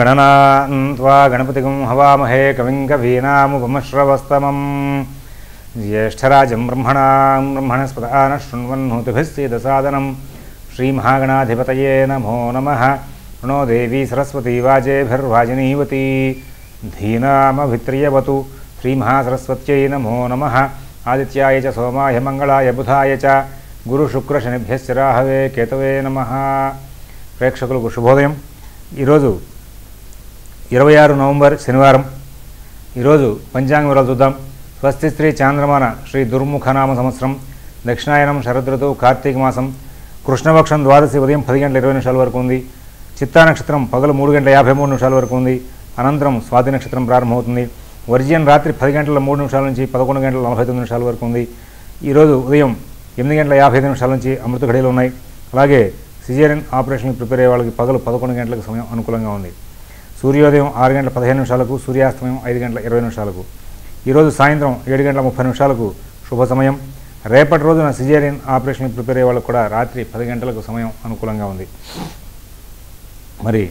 गणनान्त्वा गणपतिगं हवामहे कविं कवीनामुपमश्रवस्तमं ज्येष्ठराजं ब्रह्मणस्पदान शृण्वन्नोतिभिस्सीदसादनं श्रीमहागणाधिपतये नमो नमः। प्रणो देवी सरस्वती वाजेभिर्वाजिनीवती धीनामभित्र्यवतु श्रीमहासरस्वत्यै नमो नमः। आदित्याय च सोमाय मंगलाय बुधाय च गुरुशुक्रशनिभ्यश्च राहवे केतवे नमः। ప్రేక్షకులకు శుభోదయం। ఈరోజు 26 నవంబర్ శనివారం। ఈరోజు పంచాంగ వివరాలు చూద్దాం। స్వస్తి శ్రీ చాంద్రమాన శ్రీ దుర్ముఖనామ సంవత్సరం, దక్షిణాయనం శరదృతువు, కార్తీక మాసం, కృష్ణపక్షం ద్వాదశి ఉదయం 10 గంటల 20 నిమిషాల వరకు ఉంది। చిత్తా నక్షత్రం పగలు 3 గంటల 53 నిమిషాల వరకు ఉంది। అనంతరం స్వాతి నక్షత్రం ప్రారంభమవుతుంది। వర్జ్యం రాత్రి 10 గంటల 3 నిమిషాల నుంచి 11 గంటల 49 నిమిషాల వరకు ఉంది। ఈరోజు ఉదయం 8 గంటల 55 నిమిషాల నుంచి అమృత ఘడియలు ఉన్నాయి। అలాగే సిజేరియన్ ఆపరేషన్కి ప్రిపేర్ అయ్యే వాళ్ళకి పగలు 11 గంటలకు సమయం అనుకూలంగా ఉంది। సూర్యోదయం 6 గంటల 15 నిమిషాలకు, సూర్యాస్తమయం 5 గంటల 20 నిమిషాలకు। ఈరోజు సాయంత్రం 7 గంటల 30 నిమిషాలకు శుభ సమయం। రేపటి రోజున సిజేరియన్ ఆపరేషన్కి ప్రిపేర్ అయ్యే వాళ్ళకు కూడా రాత్రి 10 గంటలకు సమయం అనుకూలంగా ఉంది। మరి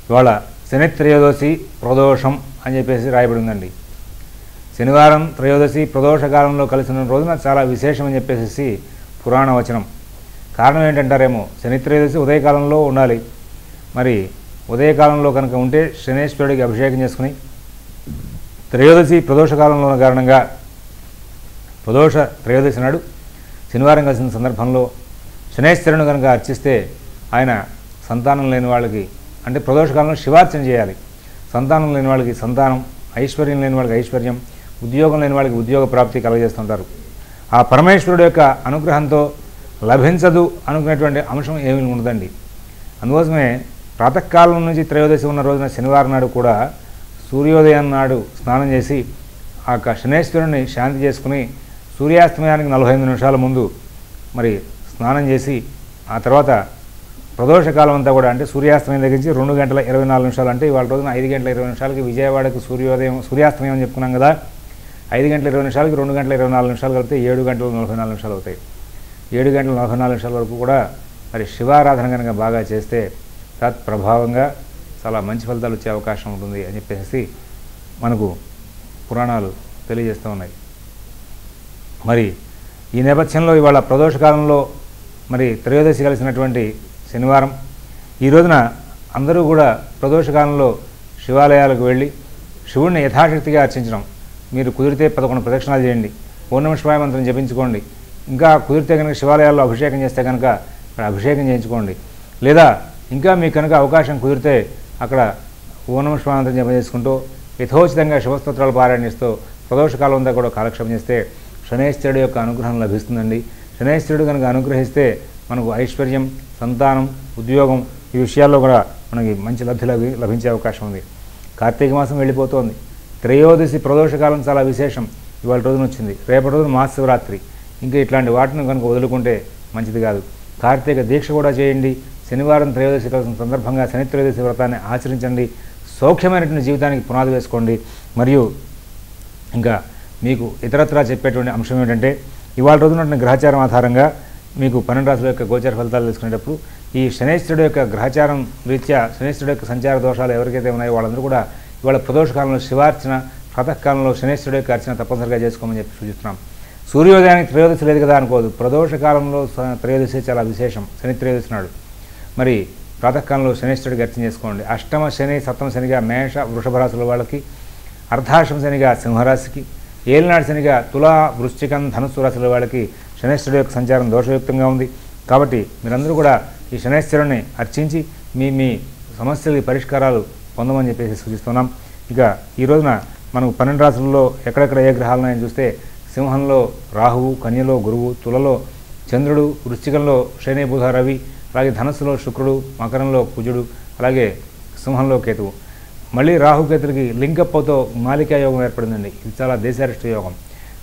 ఇవాళ శని త్రయోదశి ప్రదోషం అని చెప్పేసి రాయబడి ఉందండి। శనివారం త్రయోదశి ప్రదోష కాలంలో కలిసిన రోజున చాలా విశేషం అని చెప్పేసి పురాణ వచనం। కారణం ఏంటంటారేమో, శని త్రయోదశి ఉదయకాలంలో ఉండాలి। మరి ఉదయకాలంలో కనుక ఉంటే శనేశ్వరుడికి అభిషేకం చేసుకుని త్రయోదశి ప్రదోష కాలంలో ఉన్న కారణంగా ప్రదోష త్రయోదశి నాడు శనివారం కలిసిన సందర్భంలో శనేశ్వరుని కనుక అర్చిస్తే ఆయన సంతానం లేని వాళ్ళకి, అంటే ప్రదోష కాలంలో శివార్చన చేయాలి। సంతానం లేని వాళ్ళకి సంతానం, ఐశ్వర్యం లేని వాళ్ళకి ఐశ్వర్యం, ఉద్యోగం లేని వాళ్ళకి ఉద్యోగ ప్రాప్తి కలుగజేస్తుంటారు। ఆ పరమేశ్వరుడు యొక్క అనుగ్రహంతో లభించదు అనుకునేటువంటి అంశం ఏమీ ఉండదండి। అందుకోసమే ప్రాతకాలం నుంచి త్రయోదశి ఉన్న రోజున శనివారం నాడు కూడా సూర్యోదయం నాడు స్నానం చేసి ఆ శనేశ్వరుని శాంతి చేసుకుని సూర్యాస్తమయానికి 45 నిమిషాల ముందు మరి స్నానం చేసి ఆ తర్వాత ప్రదోషకాలం అంతా కూడా, అంటే సూర్యాస్తమయం దగ్గర నుంచి 2 గంటల 24 నిమిషాలు, అంటే ఇవాళ రోజున 5 గంటల 20 నిమిషాలకి విజయవాడకు సూర్యాస్తమయం అని చెప్పుకున్నాం కదా। 5 గంటల 20 నిమిషాలకి 2 గంటల 24 నిమిషాలు కలిపితే 7 గంటల 44 నిమిషాలు అవుతాయి। 7 గంటల 44 నిమిషాల వరకు కూడా మరి శివారాధన కనుక బాగా చేస్తే తత్ప్రభావంగా చాలా మంచి ఫలితాలు వచ్చే అవకాశం ఉంటుంది అని చెప్పేసి మనకు పురాణాలు తెలియజేస్తూ ఉన్నాయి। మరి ఈ నేపథ్యంలో ఇవాళ ప్రదోషకాలంలో మరి త్రయోదశి కలిసినటువంటి శనివారం, ఈ రోజున అందరూ కూడా ప్రదోషకాలంలో శివాలయాలకు వెళ్ళి శివుడిని యథాశక్తిగా అర్చించడం। మీరు కుదిరితే 11 ప్రదక్షిణాలు చేయండి, ఓం నమః శివాయ మంత్రం జపించుకోండి। ఇంకా కుదిరితే కనుక శివాలయాల్లో అభిషేకం చేస్తే కనుక అక్కడ అభిషేకం చేయించుకోండి, లేదా ఇంకా మీకు కనుక అవకాశం కుదిరితే అక్కడ ఓం నమః శివాయ మంత్రం జపం చేసుకుంటూ యథోచితంగా శివస్తోత్రాలు పారాయణ చేస్తూ ప్రదోషకాలం అంతా కూడా కాలక్షేపం చేస్తే శనేశ్వరుడు యొక్క అనుగ్రహం లభిస్తుందండి। శనేశ్వరుడు కనుక అనుగ్రహిస్తే మనకు ఐశ్వర్యం, సంతానం, ఉద్యోగం ఈ విషయాల్లో కూడా మనకి మంచి లబ్ధి లభించే అవకాశం ఉంది। కార్తీక మాసం వెళ్ళిపోతోంది, త్రయోదశి ప్రదోషకాలం చాలా విశేషం ఇవాళ రోజున వచ్చింది। రేపటి రోజున మహాశివరాత్రి, ఇంకా ఇట్లాంటి వాటిని కనుక వదులుకుంటే మంచిది కాదు। కార్తీక దీక్ష కూడా చేయండి। శనివారం త్రయోదశి కలిసిన సందర్భంగా శని త్రయోదశి వ్రతాన్ని ఆచరించండి। సౌఖ్యమైనటువంటి జీవితానికి పునాది వేసుకోండి। మరియు ఇంకా మీకు ఇతరత్రా చెప్పేటువంటి అంశం ఏంటంటే, ఇవాళ రోజున గ్రహచారం ఆధారంగా మీకు 12 రాశుల యొక్క గోచార ఫలితాలు తెలుసుకునేటప్పుడు ఈ శనేశ్వరుడు యొక్క గ్రహచారం రీత్యా శనేశ్వరుడు యొక్క సంచార దోషాలు ఎవరికైతే ఉన్నాయో వాళ్ళందరూ కూడా ఇవాళ ప్రదోషకాలంలో శివార్చన, ప్రాతకాలంలో శనేశ్వరుడు యొక్క అర్చన తప్పనిసరిగా చేసుకోమని చెప్పి సూచిస్తున్నాం। సూర్యోదయానికి త్రయోదశి లేదు కదా అనుకోదు, ప్రదోషకాలంలో త్రయోదశి చాలా విశేషం, శని త్రయోదశి నాడు మరి ప్రాతకాలంలో శనేశ్వరుడికి అర్చన చేసుకోండి। అష్టమ శని, సప్తమ శనిగా మేష వృషభ రాశుల వాళ్ళకి, అర్ధాష్టమ శనిగా సింహరాశికి, ఏలినాడు శనిగా తులా వృశ్చికం ధనుస్సు రాశుల వాళ్ళకి శనేశ్వరుడు యొక్క సంచారం దోషయుక్తంగా ఉంది। కాబట్టి మీరందరూ కూడా ఈ శనేశ్వరుని అర్చించి మీ సమస్యలకి పరిష్కారాలు పొందమని చెప్పేసి సూచిస్తున్నాం। ఇక ఈ రోజున మనకు 12 రాశులలో ఎక్కడెక్కడ ఏ గ్రహాలు ఉన్నాయని చూస్తే సింహంలో రాహువు, కన్యలో గురువు, తులలో చంద్రుడు, వృశ్చికంలో శని బుధ రవి, అలాగే ధనస్సులో శుక్రుడు, మకరంలో కుజుడు, అలాగే సింహంలో కేతువు। మళ్ళీ రాహుకేతులకి లింకప్ అవుతో మాలికా యోగం ఏర్పడిందండి। ఇది చాలా దేశారిష్ట యోగం।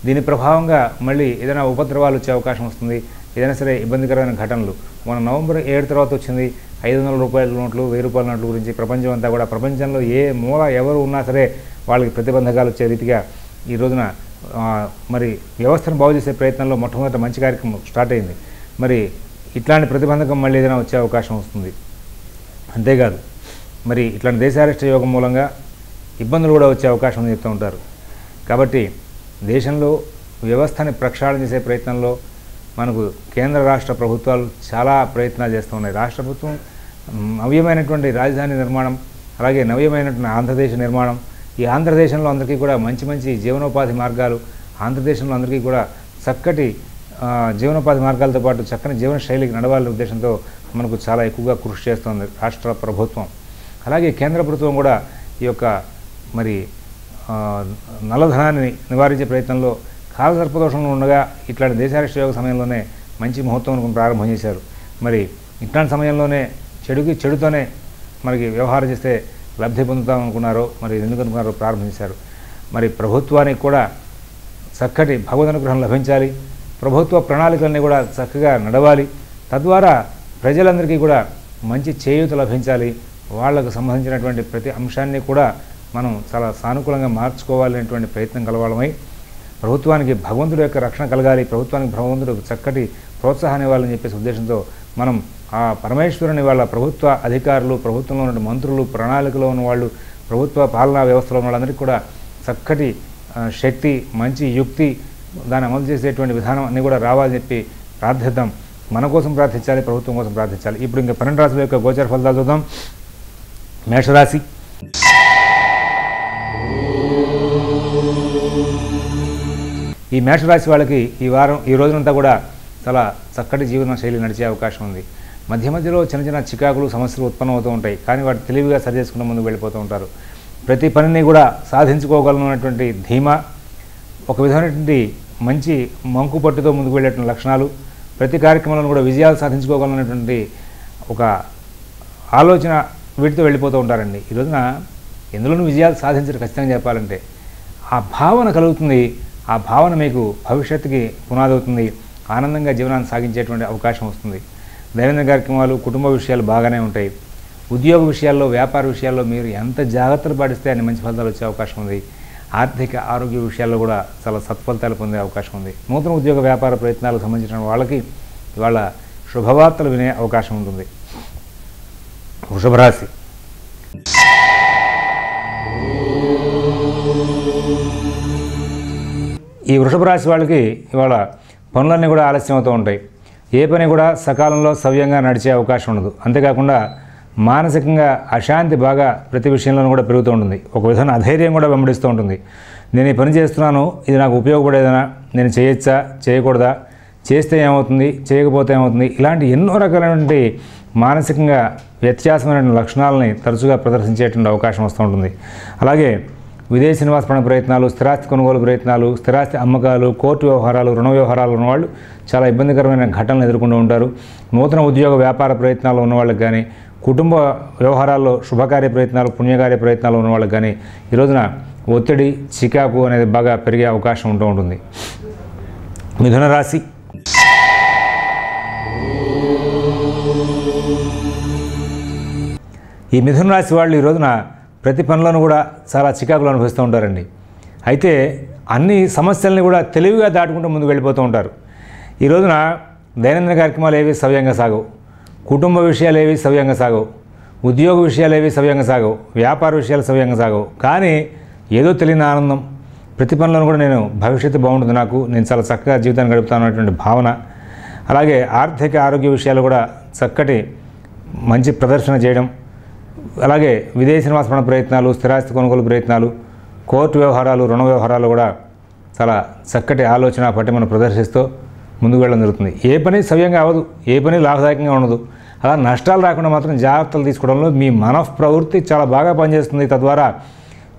దీని ప్రభావంగా మళ్ళీ ఏదైనా ఉపద్రవాలు వచ్చే అవకాశం వస్తుంది, ఏదైనా సరే ఇబ్బందికరమైన ఘటనలు। మన నవంబర్ 7 తర్వాత వచ్చింది 500 రూపాయల నోట్లు, 1000 రూపాయల నోట్ల గురించి ప్రపంచం అంతా కూడా, ప్రపంచంలో ఏ మూల ఎవరు ఉన్నా సరే వాళ్ళకి ప్రతిబంధకాలు వచ్చే రీతిగా ఈ రోజున మరి వ్యవస్థను బాగు చేసే ప్రయత్నంలో మొట్టమొదటి మంచి కార్యక్రమం స్టార్ట్ అయింది। మరి ఇట్లాంటి ప్రతిబంధకం మళ్ళీ ఏదైనా వచ్చే అవకాశం వస్తుంది। అంతేకాదు మరి ఇట్లాంటి దేశారిష్ట యోగం మూలంగా ఇబ్బందులు కూడా వచ్చే అవకాశం ఉందని చెప్తూ ఉంటారు. కాబట్టి దేశంలో వ్యవస్థని ప్రక్షాళన చేసే ప్రయత్నంలో మనకు కేంద్ర రాష్ట్ర ప్రభుత్వాలు చాలా ప్రయత్నాలు చేస్తూ ఉన్నాయి. రాష్ట్ర ప్రభుత్వం నవ్యమైనటువంటి రాజధాని నిర్మాణం, అలాగే నవ్యమైనటువంటి ఆంధ్రదేశ నిర్మాణం, ఈ ఆంధ్రదేశంలో అందరికీ కూడా మంచి మంచి జీవనోపాధి మార్గాలు, ఆంధ్రదేశంలో అందరికీ కూడా చక్కటి జీవనోపాధి మార్గాలతో పాటు చక్కని జీవన శైలికి నడవాలనే ఉద్దేశంతో మనకు చాలా ఎక్కువగా కృషి చేస్తుంది రాష్ట్ర ప్రభుత్వం. అలాగే కేంద్ర ప్రభుత్వం కూడా ఈ యొక్క మరి నల్లధనాన్ని నివారించే ప్రయత్నంలో కాలసర్పదోషంలో ఉండగా ఇట్లాంటి దేశారిష్ట యోగ సమయంలోనే మంచి ముహూర్తం ప్రారంభం చేశారు. మరి ఇట్లాంటి సమయంలోనే చెడుతోనే మనకి వ్యవహారం చేస్తే లబ్ధి పొందుతాం అనుకున్నారో, మరి ఎందుకు అనుకున్నారో ప్రారంభించారు. మరి ప్రభుత్వానికి కూడా చక్కటి భగవద్ అనుగ్రహం లభించాలి, ప్రభుత్వ ప్రణాళికలన్నీ కూడా చక్కగా నడవాలి, తద్వారా ప్రజలందరికీ కూడా మంచి చేయూత లభించాలి. వాళ్లకు సంబంధించినటువంటి ప్రతి అంశాన్ని కూడా మనం చాలా సానుకూలంగా మార్చుకోవాలనేటువంటి ప్రయత్నం కలవాలమై ప్రభుత్వానికి భగవంతుడి యొక్క రక్షణ కలగాలి, ప్రభుత్వానికి భగవంతుడు చక్కటి ప్రోత్సాహాన్ని ఇవ్వాలని చెప్పేసి ఉద్దేశంతో మనం ఆ పరమేశ్వరుని వాళ్ళ ప్రభుత్వ అధికారులు, ప్రభుత్వంలో ఉన్న మంత్రులు, ప్రణాళికలో ఉన్న వాళ్ళు, ప్రభుత్వ పాలనా వ్యవస్థలో ఉన్న వాళ్ళందరికీ కూడా చక్కటి శక్తి, మంచి యుక్తి, దాన్ని అమలు చేసేటువంటి విధానం అన్నీ కూడా రావాలని చెప్పి ప్రార్థిద్దాం. మన కోసం ప్రార్థించాలి, ప్రభుత్వం కోసం ప్రార్థించాలి. ఇప్పుడు ఇంకా 12 రాశుల యొక్క గోచర ఫలితాలు చూద్దాం. మేషరాశి. ఈ మేషరాశి వాళ్ళకి ఈ రోజునంతా కూడా చాలా చక్కటి జీవన శైలి నడిచే అవకాశం ఉంది. మధ్య మధ్యలో చిన్న చిన్న చికాకులు, సమస్యలు ఉత్పన్నమవుతూ ఉంటాయి, కానీ వాటి తెలివిగా సరి చేసుకున్న ముందుకు వెళ్ళిపోతూ ఉంటారు. ప్రతి పనిని కూడా సాధించుకోగలనటువంటి ధీమా, ఒక విధమైనటువంటి మంచి మంకు పట్టుతో ముందుకు వెళ్ళేటువంటి లక్షణాలు, ప్రతి కార్యక్రమంలో కూడా విజయాలు సాధించుకోగలనటువంటి ఒక ఆలోచన, వీటితో వెళ్ళిపోతూ ఉంటారండి. ఈ రోజున ఎందులోనూ విజయాలు సాధించరు ఖచ్చితంగా చెప్పాలంటే. ఆ భావన కలుగుతుంది, ఆ భావన మీకు భవిష్యత్తుకి పునాది అవుతుంది, ఆనందంగా జీవనాన్ని సాగించేటువంటి అవకాశం వస్తుంది. దైనందిన కార్యక్రమాలు, కుటుంబ విషయాలు బాగానే ఉంటాయి. ఉద్యోగ విషయాల్లో, వ్యాపార విషయాల్లో మీరు ఎంత జాగ్రత్తలు పాటిస్తే అన్ని మంచి ఫలితాలు వచ్చే అవకాశం ఉంది. ఆర్థిక ఆరోగ్య విషయాల్లో కూడా చాలా సత్ఫలితాలు పొందే అవకాశం ఉంది. నూతన ఉద్యోగ వ్యాపార ప్రయత్నాలకు సంబంధించిన వాళ్ళకి ఇవాళ శుభవార్తలు వినే అవకాశం ఉంటుంది. వృషభ రాశి. ఈ వృషభ రాశి వాళ్ళకి ఇవాళ పనులన్నీ కూడా ఆలస్యం అవుతూ ఉంటాయి. ఏ పని కూడా సకాలంలో సవ్యంగా నడిచే అవకాశం ఉండదు. అంతేకాకుండా మానసికంగా అశాంతి బాగా ప్రతి విషయంలోనూ కూడా పెరుగుతూ ఉంటుంది. ఒక విధమైన అధైర్యం కూడా వెంబడిస్తూ ఉంటుంది. నేను ఈ పని చేస్తున్నాను, ఇది నాకు ఉపయోగపడేదనా, నేను చేయొచ్చా, చేయకూడదా, చేస్తే ఏమవుతుంది, చేయకపోతే ఏమవుతుంది, ఇలాంటి ఎన్నో రకాలైనటువంటి మానసికంగా వ్యత్యాసమైన లక్షణాలని తరచుగా ప్రదర్శించేటువంటి అవకాశం వస్తూ ఉంటుంది. అలాగే విదేశీ నివాసపరణ ప్రయత్నాలు, స్థిరాస్తి కొనుగోలు ప్రయత్నాలు, స్థిరాస్తి అమ్మకాలు, కోర్టు వ్యవహారాలు, రుణ వ్యవహారాలు ఉన్నవాళ్ళు చాలా ఇబ్బందికరమైన ఘటనలు ఎదుర్కొంటూ ఉంటారు. నూతన ఉద్యోగ వ్యాపార ప్రయత్నాలు ఉన్నవాళ్ళకి కానీ, కుటుంబ వ్యవహారాల్లో శుభకార్య ప్రయత్నాలు, పుణ్యకార్య ప్రయత్నాలు ఉన్న వాళ్ళకి కానీ ఈ రోజున ఒత్తిడి, చికాకు అనేది బాగా పెరిగే అవకాశం ఉంటూ ఉంటుంది. మిథున రాశి. ఈ మిథున రాశి వాళ్ళు ఈ రోజున ప్రతి పనులను కూడా చాలా చికాకులు అనుభవిస్తూ ఉంటారండి. అయితే అన్ని సమస్యల్ని కూడా తెలివిగా దాటుకుంటూ ముందుకు వెళ్ళిపోతూ ఉంటారు. ఈ రోజున దైనందిన కార్యక్రమాలు ఏవి సవ్యంగా సాగవు, కుటుంబ విషయాలు ఏవి సవ్యంగా సాగవు, ఉద్యోగ విషయాలు ఏవి సవ్యంగా సాగవు, వ్యాపార విషయాలు సవ్యంగా సాగవు. కానీ ఏదో తెలియని ఆనందం, ప్రతి పనులను కూడా నేను భవిష్యత్తు బాగుంటుంది, నేను చాలా చక్కగా జీవితాన్ని గడుపుతాను అనేటువంటి భావన. అలాగే ఆర్థిక ఆరోగ్య విషయాలు కూడా చక్కటి మంచి ప్రదర్శన చేయడం, అలాగే విదేశీ నివాసపరణ ప్రయత్నాలు, స్థిరాస్తి కొనుగోలు ప్రయత్నాలు, కోర్టు వ్యవహారాలు, రుణ వ్యవహారాలు కూడా చాలా చక్కటి ఆలోచన పటిమను ప్రదర్శిస్తూ ముందుకు వెళ్ళడం జరుగుతుంది. ఏ పని సవ్యంగా అవ్వదు, ఏ పని లాభదాయకంగా ఉండదు. అలా నష్టాలు రాకుండా మాత్రం జాగ్రత్తలు తీసుకోవడంలో మీ మనఃప్రవృత్తి చాలా బాగా పనిచేస్తుంది. తద్వారా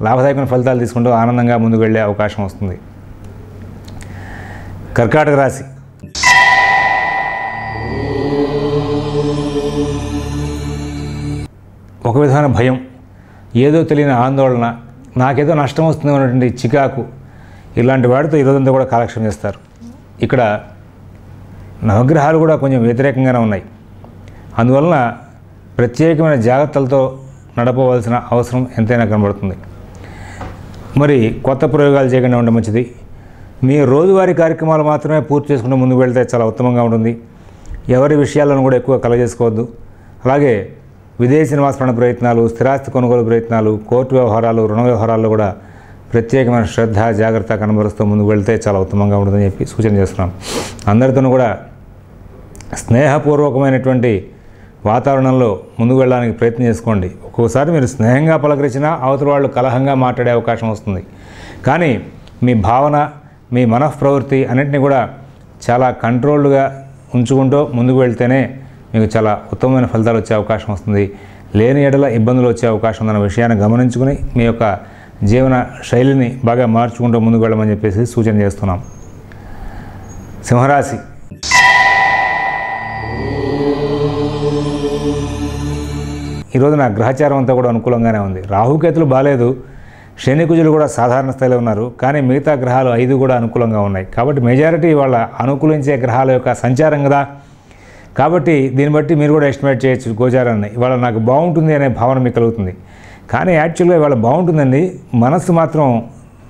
లాభదాయకమైన ఫలితాలు తీసుకుంటూ ఆనందంగా ముందుకు వెళ్ళే అవకాశం వస్తుంది. కర్కాటక రాశి. ఒక విధమైన భయం, ఏదో తెలియని ఆందోళన, నాకేదో నష్టం వస్తుంది అనేటువంటి చికాకు, ఇలాంటి వాటితో ఈరోజంతా కూడా కాలక్షేపం చేస్తారు. ఇక్కడ నవగ్రహాలు కూడా కొంచెం వ్యతిరేకంగానే ఉన్నాయి. అందువలన ప్రత్యేకమైన జాగ్రత్తలతో నడపవలసిన అవసరం ఎంతైనా కనబడుతుంది. మరి కొత్త ప్రయోగాలు చేయకుండా ఉండడం మంచిది. మీ రోజువారీ కార్యక్రమాలు మాత్రమే పూర్తి చేసుకుంటూ ముందుకు వెళ్తే చాలా ఉత్తమంగా ఉంటుంది. ఎవరి విషయాలను కూడా ఎక్కువ కలగజేసుకోవద్దు. అలాగే విదేశీ నివాసపరణ ప్రయత్నాలు, స్థిరాస్తి కొనుగోలు ప్రయత్నాలు, కోర్టు వ్యవహారాలు, రుణ వ్యవహారాల్లో కూడా ప్రత్యేకమైన శ్రద్ధ జాగ్రత్త కనబరుస్తూ ముందుకు వెళ్తే చాలా ఉత్తమంగా ఉంటుందని చెప్పి సూచన చేస్తున్నాం. అందరితోనూ కూడా స్నేహపూర్వకమైనటువంటి వాతావరణంలో ముందుకు వెళ్ళడానికి ప్రయత్నం చేసుకోండి. ఒక్కోసారి మీరు స్నేహంగా పలకరించినా అవతల వాళ్ళు కలహంగా మాట్లాడే అవకాశం వస్తుంది. కానీ మీ భావన, మీ మనఃప్రవృత్తి అన్నింటినీ కూడా చాలా కంట్రోల్డ్గా ఉంచుకుంటూ ముందుకు వెళ్తేనే మీకు చాలా ఉత్తమమైన ఫలితాలు వచ్చే అవకాశం వస్తుంది. లేని ఎడల ఇబ్బందులు వచ్చే అవకాశం ఉందన్న విషయాన్ని గమనించుకుని మీ యొక్క జీవన శైలిని బాగా మార్చుకుంటూ ముందుకు వెళ్ళమని చెప్పేసి సూచన చేస్తున్నాం. సింహరాశి. ఈరోజు నా గ్రహచారం అంతా కూడా అనుకూలంగానే ఉంది. రాహుకేతులు బాలేదు, శని కుజులు కూడా సాధారణ స్థాయిలో ఉన్నారు. కానీ మిగతా గ్రహాలు 5 కూడా అనుకూలంగా ఉన్నాయి. కాబట్టి మెజారిటీ వాళ్ళ అనుకూలించే గ్రహాల యొక్క సంచారం కదా. కాబట్టి దీన్ని బట్టి మీరు కూడా ఎస్టిమేట్ చేయొచ్చు గోచారాన్ని. ఇవాళ నాకు బాగుంటుంది అనే భావన మీకు కలుగుతుంది. కానీ యాక్చువల్గా ఇవాళ బాగుంటుందండి, మనస్సు మాత్రం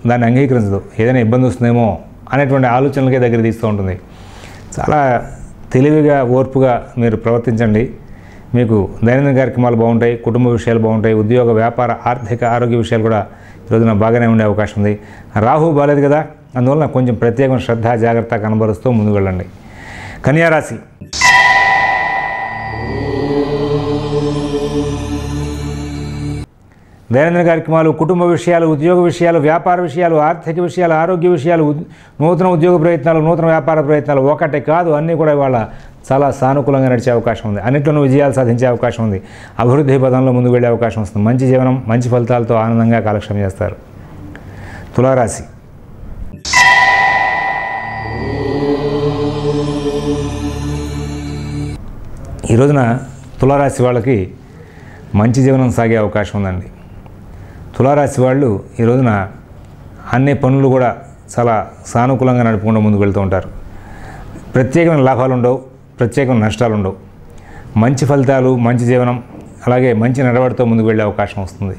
దాన్ని అంగీకరించదు. ఏదైనా ఇబ్బంది వస్తుందేమో అనేటువంటి ఆలోచనలకే దగ్గర తీస్తూ ఉంటుంది. చాలా తెలివిగా, ఓర్పుగా మీరు ప్రవర్తించండి. మీకు దైనందిన కార్యక్రమాలు బాగుంటాయి, కుటుంబ విషయాలు బాగుంటాయి, ఉద్యోగ, వ్యాపార, ఆర్థిక, ఆరోగ్య విషయాలు కూడా ఈరోజున బాగానే ఉండే అవకాశం ఉంది. రాహు బాలేదు కదా, అందువల్ల కొంచెం ప్రత్యేకమైన శ్రద్ధ జాగ్రత్త కనబరుస్తూ ముందుకు వెళ్ళండి. కన్యారాశి. దైనందిన కార్యక్రమాలు, కుటుంబ విషయాలు, ఉద్యోగ విషయాలు, వ్యాపార విషయాలు, ఆర్థిక విషయాలు, ఆరోగ్య విషయాలు, నూతన ఉద్యోగ ప్రయత్నాలు, నూతన వ్యాపార ప్రయత్నాలు ఒకటే కాదు అన్నీ కూడా ఇవాళ చాలా సానుకూలంగా నడిచే అవకాశం ఉంది. అన్నింటిలోనూ విజయాలు సాధించే అవకాశం ఉంది. అభివృద్ధి పదంలో ముందుకు వెళ్ళే అవకాశం వస్తుంది. మంచి జీవనం, మంచి ఫలితాలతో ఆనందంగా కాలక్షేపం చేస్తారు. తులారాశి. ఈ రోజున తులారాశి వాళ్ళకి మంచి జీవనం సాగే అవకాశం ఉందండి. తులారాశి వాళ్ళు ఈ రోజున అన్ని పనులు కూడా చాలా సానుకూలంగా నడుపుకుంటూ ముందుకు వెళ్తూ ఉంటారు. ప్రత్యేకమైన లాభాలు ఉండవు, ప్రత్యేకమైన నష్టాలు ఉండవు. మంచి ఫలితాలు, మంచి జీవనం, అలాగే మంచి నడవడితో ముందుకు వెళ్ళే అవకాశం వస్తుంది.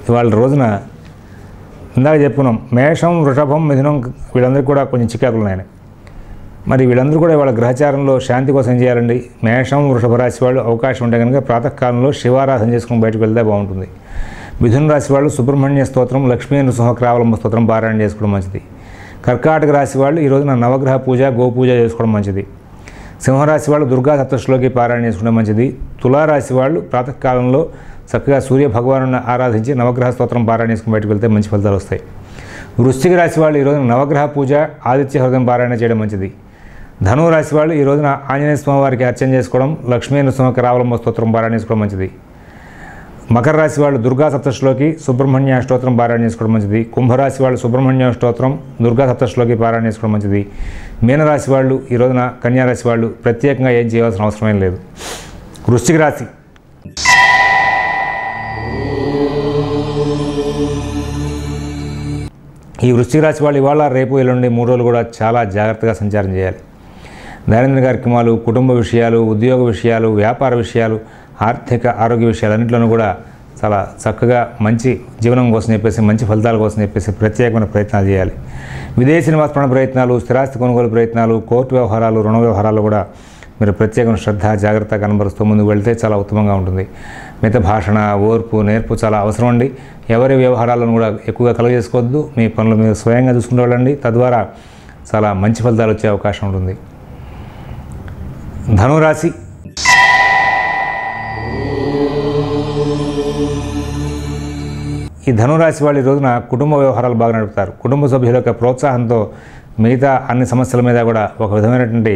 ఇవాళ రోజున ఇందాక చెప్పుకున్నాం, మేషం, వృషభం, మిథునం వీళ్ళందరికీ కూడా కొంచెం చికాకులు ఉన్నాయి. మరి వీళ్ళందరూ కూడా ఇవాళ గ్రహచారంలో శాంతి కోసం చేయాలండి. మేషం, వృషభ రాశి వాళ్ళు అవకాశం ఉంటే కనుక ప్రాతకాలంలో శివారాధన చేసుకుని బయటకు వెళ్తే బాగుంటుంది. మిథున రాశి వాళ్ళు సుబ్రహ్మణ్య స్తోత్రం, లక్ష్మీ నృసింహక్రావలంబ స్తోత్రం పారాయణ చేసుకోవడం మంచిది. కర్కాటక రాశి వాళ్ళు ఈ రోజున నవగ్రహ పూజ, గోపూజ చేసుకోవడం మంచిది. సింహరాశి వాళ్ళు దుర్గా సప్తశ్లోకి పారాయణ చేసుకోవడం మంచిది. తులారాశి వాళ్ళు ప్రాతకాలంలో చక్కగా సూర్య భగవాను ఆరాధించి నవగ్రహ స్తోత్రం పారాయణ చేసుకుని బయటకు వెళ్తే మంచి ఫలితాలు వస్తాయి. వృశ్చిక రాశి వాళ్ళు ఈ రోజున నవగ్రహ పూజ, ఆదిత్య హృదయం పారాయణ చేయడం మంచిది. ధనువు రాశి వాళ్ళు ఈ రోజున ఆంజనేయ స్వామి వారికి అర్చన చేసుకోవడం, లక్ష్మీ నృసింహక్రావలంబ స్తోత్రం పారాయణ చేసుకోవడం మంచిది. మకర రాశి వాళ్ళు దుర్గా సప్తశ్లోకి, సుబ్రహ్మణ్య స్తోత్రం పారాయణ చేసుకోవడం మంచిది. కుంభరాశి వాళ్ళు సుబ్రహ్మణ్య స్తోత్రం, దుర్గా సప్తశ్లోకి పారాయణ చేసుకోవడం మంచిది. మీనరాశి వాళ్ళు ఈ రోజున, కన్యారాశి వాళ్ళు ప్రత్యేకంగా ఏం చేయాల్సిన అవసరమేం లేదు. వృశ్చిక రాశి. ఈ వృశ్చిక రాశి వాళ్ళు ఇవాళ, రేపు, ఎల్లుండి 3 రోజులు కూడా చాలా జాగ్రత్తగా సంచారం చేయాలి. దైనందిన కార్యక్రమాలు, కుటుంబ విషయాలు, ఉద్యోగ విషయాలు, వ్యాపార విషయాలు, ఆర్థిక, ఆరోగ్య విషయాలు అన్నింటిలోనూ కూడా చాలా చక్కగా మంచి జీవనం కోసం చెప్పేసి, మంచి ఫలితాల కోసం చెప్పేసి ప్రత్యేకమైన ప్రయత్నాలు చేయాలి. విదేశీ నివాసపరణ ప్రయత్నాలు, స్థిరాస్తి కొనుగోలు ప్రయత్నాలు, కోర్టు వ్యవహారాలు, రుణ వ్యవహారాలు కూడా మీరు ప్రత్యేకమైన శ్రద్ధ జాగ్రత్త కనబరుస్తూ ముందుకు వెళ్తే చాలా ఉత్తమంగా ఉంటుంది. మిత భాషణ, ఓర్పు, నేర్పు చాలా అవసరం అండి. ఎవరి వ్యవహారాలను కూడా ఎక్కువగా కలుగజేసుకోవద్దు. మీ పనులు మీరు స్వయంగా చూసుకుంటూ వెళ్ళండి. తద్వారా చాలా మంచి ఫలితాలు వచ్చే అవకాశం ఉంటుంది. ధనురాశి. ఈ ధనురాశి వాళ్ళు ఈ రోజున కుటుంబ వ్యవహారాలు బాగా నడుపుతారు. కుటుంబ సభ్యుల యొక్క ప్రోత్సాహంతో మిగతా అన్ని సమస్యల మీద కూడా ఒక విధమైనటువంటి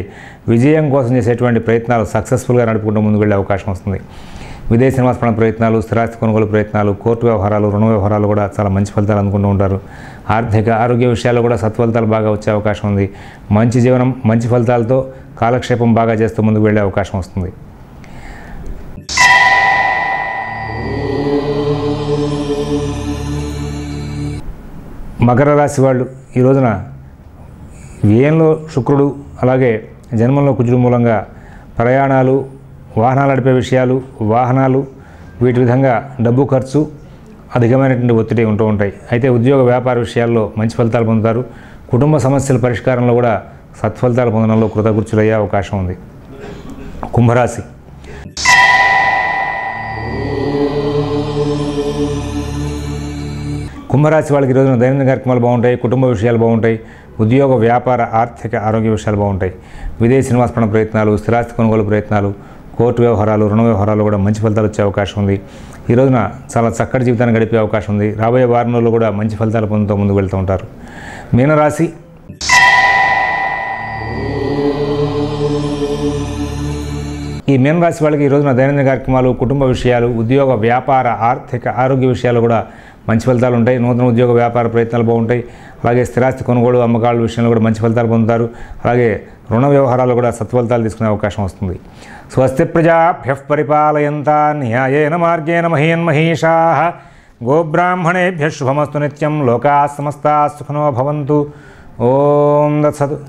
విజయం కోసం చేసేటువంటి ప్రయత్నాలు సక్సెస్ఫుల్గా నడుపుకుంటూ ముందుకు వెళ్ళే అవకాశం వస్తుంది. విదేశీ నివాసపరణ ప్రయత్నాలు, స్థిరాస్తి కొనుగోలు ప్రయత్నాలు, కోర్టు వ్యవహారాలు, రుణ వ్యవహారాలు కూడా చాలా మంచి ఫలితాలు అందుకుంటూ ఉంటారు. ఆర్థిక, ఆరోగ్య విషయాల్లో కూడా సత్ఫలితాలు బాగా వచ్చే అవకాశం ఉంది. మంచి జీవనం, మంచి ఫలితాలతో కాలక్షేపం బాగా చేస్తూ ముందుకు వెళ్ళే అవకాశం వస్తుంది. మకర రాశి వాళ్ళు ఈ రోజున వ్యయంలో శుక్రుడు, అలాగే జన్మంలో కుజుడు మూలంగా ప్రయాణాలు, వాహనాలు నడిపే విషయాలు, వాహనాలు, వీటి విధంగా డబ్బు ఖర్చు, అధికమైనటువంటి ఒత్తిడి ఉంటూ ఉంటాయి. అయితే ఉద్యోగ వ్యాపార విషయాల్లో మంచి ఫలితాలు పొందుతారు. కుటుంబ సమస్యల పరిష్కారంలో కూడా సత్ఫలితాలు పొందడంలో కృతకృత్యులయ్యే అవకాశం ఉంది. కుంభరాశి. కుంభరాశి వాళ్ళకి ఈ రోజున దైనందిన కార్యక్రమాలు బాగుంటాయి, కుటుంబ విషయాలు బాగుంటాయి, ఉద్యోగ వ్యాపార ఆర్థిక ఆరోగ్య విషయాలు బాగుంటాయి. విదేశీ నివాసపణ ప్రయత్నాలు, స్థిరాస్తి కొనుగోలు ప్రయత్నాలు, కోర్టు వ్యవహారాలు, రుణ వ్యవహారాలు కూడా మంచి ఫలితాలు వచ్చే అవకాశం ఉంది. ఈ రోజున చాలా చక్కటి జీవితాన్ని గడిపే అవకాశం ఉంది. రాబోయే వారం రోజుల్లో కూడా మంచి ఫలితాలు పొందుతూ ముందుకు వెళ్తూ ఉంటారు. మీనరాశి ఈ మీనరాశి వాళ్ళకి ఈ రోజున దైనందిన కార్యక్రమాలు, కుటుంబ విషయాలు, ఉద్యోగ వ్యాపార ఆర్థిక ఆరోగ్య విషయాలు కూడా మంచి ఫలితాలు ఉంటాయి. నూతన ఉద్యోగ వ్యాపార ప్రయత్నాలు బాగుంటాయి. అలాగే స్థిరాస్తి కొనుగోలు అమ్మకాల విషయంలో కూడా మంచి ఫలితాలు పొందుతారు. అలాగే రుణ వ్యవహారాలు కూడా సత్ఫలితాలు తీసుకునే అవకాశం వస్తుంది. స్వస్తి ప్రజాభ్యః పరిపాలయంతాం న్యాయేన మార్గేణ మహీన్మహీషాః గోబ్రాహ్మణేభ్యః శుభమస్తు నిత్యం. లోకాః సమస్తాః సుఖినో భవంతు. ఓం తత్సత్.